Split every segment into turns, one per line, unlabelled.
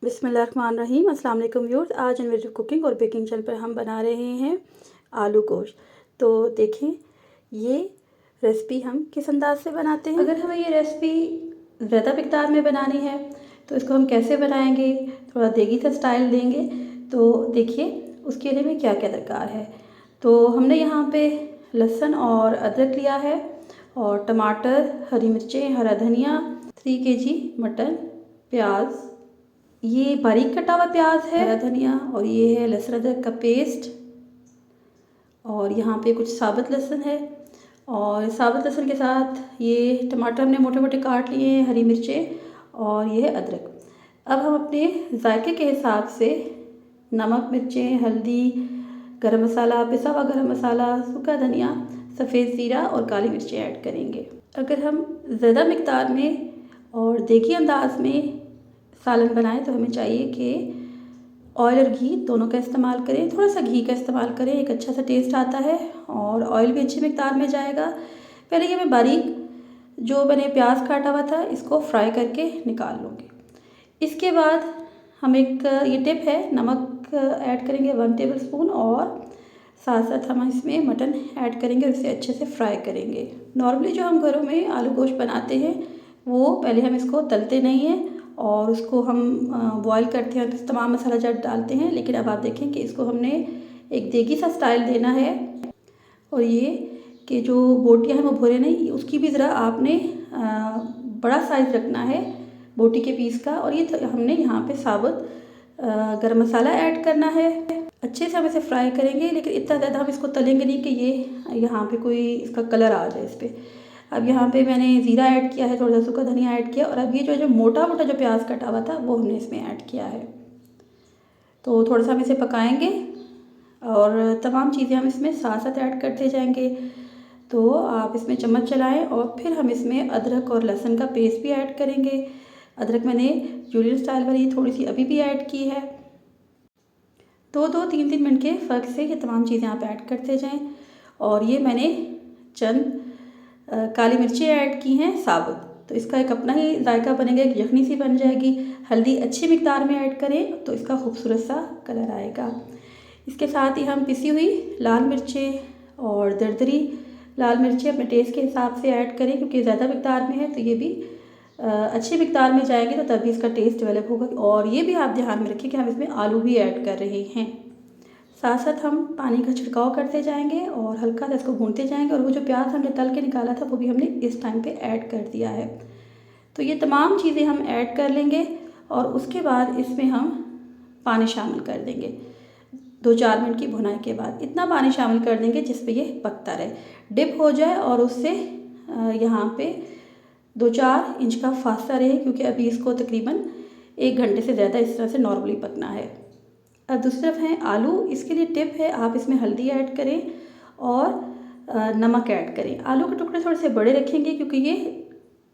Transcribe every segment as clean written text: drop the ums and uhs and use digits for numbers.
बिस्मिल्लाहिर्रहमानिर्रहीम। अस्सलाम वालेकुम व्यूअर्स। आज इनोवेटिव कुकिंग और बेकिंग चैनल पर हम बना रहे हैं आलू गोश्त। तो देखें ये रेसिपी हम किस अंदाज से बनाते हैं। अगर हमें ये रेसिपी ज़्यादा मिक़दार में बनानी है तो इसको हम कैसे बनाएंगे, थोड़ा देगी सा स्टाइल देंगे। तो देखिए उसके लिए हमें क्या क्या दरकार है। तो हमने यहाँ पे लहसुन और अदरक लिया है और टमाटर, हरी मिर्चें, हरा धनिया, 3 kg मटन, प्याज, ये बारीक कटा हुआ प्याज है, हरा धनिया, और ये है लहसुन अदरक का पेस्ट, और यहाँ पे कुछ साबुत लहसुन है। और साबुत लहसुन के साथ ये टमाटर हमने मोटे मोटे काट लिए हैं, हरी मिर्चें, और ये है अदरक। अब हम अपने जायके के हिसाब से नमक, मिर्चें, हल्दी, गरम मसाला, पिसा हुआ गरम मसाला, सूखा धनिया, सफ़ेद ज़ीरा और काली मिर्चें ऐड करेंगे। अगर हम ज़्यादा मिक़दार में और देगी अंदाज में सालन बनाएं तो हमें चाहिए कि ऑयल और घी दोनों का इस्तेमाल करें। थोड़ा सा घी का इस्तेमाल करें, एक अच्छा सा टेस्ट आता है और ऑयल भी अच्छी मिक़दार में जाएगा। पहले ये मैं बारीक जो मैंने प्याज काटा हुआ था इसको फ्राई करके निकाल लूँगी। इसके बाद हम एक ये टिप है, नमक ऐड करेंगे 1 टेबलस्पून, और साथ साथ हम इसमें मटन ऐड करेंगे और इसे अच्छे से फ्राई करेंगे। नॉर्मली जो हम घरों में आलू गोश्त बनाते हैं वो पहले हम इसको तलते नहीं हैं और उसको हम बॉईल करते हैं, तो तमाम मसाला जात डालते हैं। लेकिन अब आप देखें कि इसको हमने एक देगी सा स्टाइल देना है, और ये कि जो बोटियाँ हैं वो भुरे नहीं, उसकी भी ज़रा आपने बड़ा साइज़ रखना है बोटी के पीस का। और ये हमने यहाँ पे साबुत गरम मसाला ऐड करना है। अच्छे से हम इसे फ्राई करेंगे, लेकिन इतना ज़्यादा हम इसको तलेंगे नहीं कि ये यहाँ पे कोई इसका कलर आ जाए इस पर। अब यहाँ पे मैंने ज़ीरा ऐड किया है, थोड़ा सा सूखा धनिया ऐड किया, और अब ये जो मोटा मोटा जो प्याज कटा हुआ था वो हमने इसमें ऐड किया है। तो थोड़ा सा हम इसे पकाएंगे और तमाम चीज़ें हम इसमें साथ साथ ऐड करते जाएंगे। तो आप इसमें चम्मच चलाएं और फिर हम इसमें अदरक और लहसुन का पेस्ट भी ऐड करेंगे। अदरक मैंने जूलियन स्टाइल वाली थोड़ी सी अभी भी ऐड की है। 2-2, 3-3 मिनट के फ़र्क से ये तमाम चीज़ें आप ऐड करते जाएं। और ये मैंने चंद काली मिर्चें ऐड की हैं साबुत, तो इसका एक अपना ही जायका बनेगा, एक यखनी सी बन जाएगी। हल्दी अच्छी मिक़दार में ऐड करें तो इसका खूबसूरत सा कलर आएगा। इसके साथ ही हम पिसी हुई लाल मिर्चें और दरदरी लाल मिर्चें अपने टेस्ट के हिसाब से ऐड करें, क्योंकि ज़्यादा मिक़दार में है तो ये भी अच्छी मिक़दार में जाएगी, तो तभी इसका टेस्ट डेवलप होगा। और ये भी आप ध्यान में रखें कि हम इसमें आलू भी ऐड कर रहे हैं। साथ साथ हम पानी का छिड़काव करते जाएंगे और हल्का सा इसको भूनते जाएंगे। और वो जो प्याज हमने तल के निकाला था वो भी हमने इस टाइम पे ऐड कर दिया है। तो ये तमाम चीज़ें हम ऐड कर लेंगे और उसके बाद इसमें हम पानी शामिल कर देंगे। 2-4 मिनट की भुनाई के बाद इतना पानी शामिल कर देंगे जिस पे ये पकता रहे, डिप हो जाए, और उससे यहाँ पे 2-4 इंच का फासला रहे, क्योंकि अभी इसको तकरीबन 1 घंटे से ज़्यादा इस तरह से नॉर्मली पकना है। अब दूसरी तरफ है आलू। इसके लिए टिप है, आप इसमें हल्दी ऐड करें और नमक ऐड करें। आलू के टुकड़े थोड़े से बड़े रखेंगे क्योंकि ये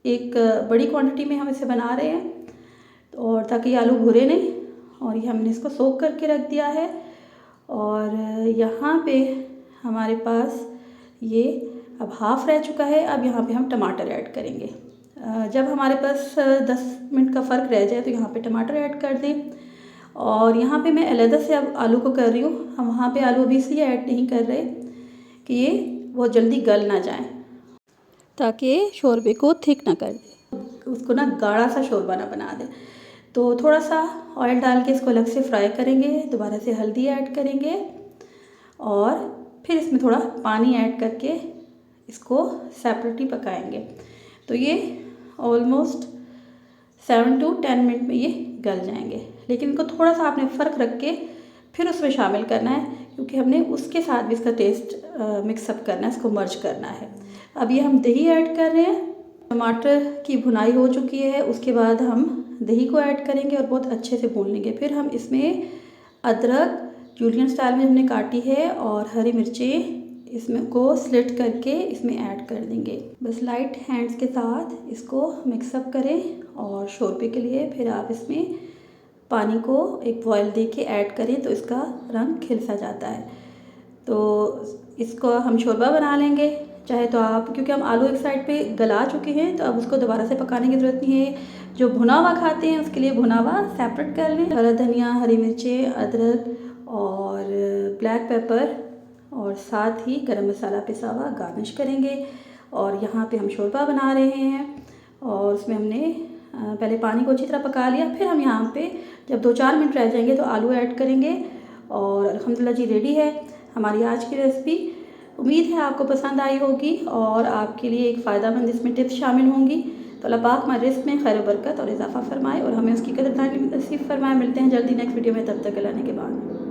एक बड़ी क्वांटिटी में हम इसे बना रहे हैं, और ताकि आलू भुरे नहीं। और ये हमने इसको सोक करके रख दिया है। और यहाँ पे हमारे पास ये अब हाफ़ रह चुका है। अब यहाँ पे हम टमाटर ऐड करेंगे। जब हमारे पास 10 मिनट का फ़र्क रह जाए तो यहाँ पे टमाटर ऐड कर दें। और यहाँ पे मैं अलग से अब आलू को कर रही हूँ, हम वहाँ पे आलू अभी इसलिए ऐड नहीं कर रहे कि ये बहुत जल्दी गल ना जाए, ताकि शोरबे को थिक ना कर दे, उसको ना गाढ़ा सा शोरबा ना बना दे। तो थोड़ा सा ऑयल डाल के इसको अलग से फ्राई करेंगे, दोबारा से हल्दी ऐड करेंगे और फिर इसमें थोड़ा पानी ऐड करके इसको सेपरेटली पकाएंगे। तो ये ऑलमोस्ट 7 to 10 मिनट में ये गल जाएंगे। लेकिन इनको थोड़ा सा आपने फ़र्क रख के फिर उसमें शामिल करना है, क्योंकि हमने उसके साथ भी इसका टेस्ट मिक्सअप करना है, इसको मर्ज करना है। अब ये हम दही ऐड कर रहे हैं। टमाटर की भुनाई हो चुकी है, उसके बाद हम दही को ऐड करेंगे और बहुत अच्छे से भून लेंगे। फिर हम इसमें अदरक जूलियन स्टाइल में हमने काटी है और हरी मिर्चें इसमें को स्लिट करके इसमें ऐड कर देंगे। बस लाइट हैंड्स के साथ इसको मिक्सअप करें और शोरबे के लिए फिर आप इसमें पानी को एक बॉयल दे के ऐड करें तो इसका रंग खिल सा जाता है। तो इसको हम शोरबा बना लेंगे। चाहे तो आप, क्योंकि हम आलू एक साइड पे गला चुके हैं तो अब उसको दोबारा से पकाने की ज़रूरत नहीं है। जो भुना हुआ खाते हैं उसके लिए भुना हुआ सेपरेट कर लें। हरा धनिया, हरी मिर्चें, अदरक और ब्लैक पेपर और साथ ही गरम मसाला पिसा हुआ गार्निश करेंगे। और यहाँ पे हम शोरबा बना रहे हैं और उसमें हमने पहले पानी को अच्छी तरह पका लिया। फिर हम यहाँ पे जब 2-4 मिनट रह जाएंगे तो आलू ऐड करेंगे। और अल्हम्दुलिल्लाह जी रेडी है हमारी आज की रेसिपी। उम्मीद है आपको पसंद आई होगी और आपके लिए एक फ़ायदेमंद इसमें टिप्स शामिल होंगी। तो अल्लाह पाक हमारे रिस्क में खैर बरकत और इजाफ़ा फरमाए और हमें उसकी कदरदानी नसीब फरमाए। मिलते हैं जल्दी नेक्स्ट वीडियो में, तब तक अल्लाह के बाद।